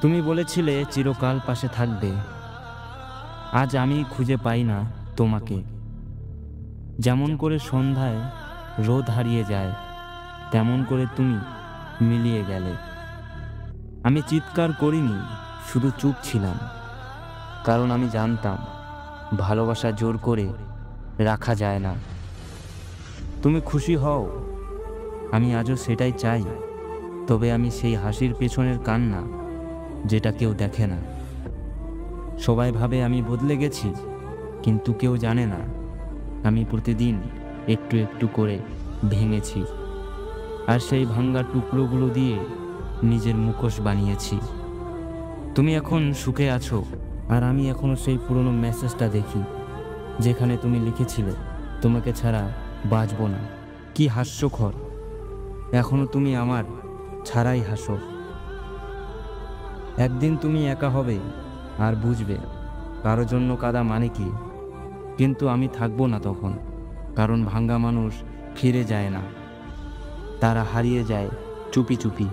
তুমি বলেছিলে চিরকাল পাশে থাকবে। আজ আমি খুঁজে পাই না তোমাকে। যেমন করে সন্ধ্যায় রোদ হারিয়ে যায়, তেমন করে তুমি মিলিয়ে গেলে। আমি চিৎকার করিনি, শুধু চুপ ছিলাম, কারণ আমি জানতাম ভালোবাসা জোর করে রাখা যায় না। তুমি খুশি হও, আমি আজও সেটাই চাই। তবে আমি সেই হাসির পেছনের কান্না যেটা কেউ দেখে না। সবাই ভাবে আমি বদলে গেছি, কিন্তু কেউ জানে না আমি প্রতিদিন একটু একটু করে ভেঙেছি, আর সেই ভাঙ্গা টুকরোগুলো দিয়ে নিজের মুখোশ বানিয়েছি। তুমি এখন সুখে আছো, আর আমি এখনো সেই পুরনো মেসেজটা দেখি যেখানে তুমি লিখেছিলে তোমাকে ছাড়া বাঁচব না। কি হাস্যকর, এখনো তুমি আমার ছাড়াই হাসো। একদিন তুমি একা হবে আর বুঝবে কারো জন্য কাঁদা মানে কি। কিন্তু আমি থাকবো না তখন, কারণ ভাঙ্গা মানুষ ফিরে যায় না, তারা হারিয়ে যায় চুপি চুপি।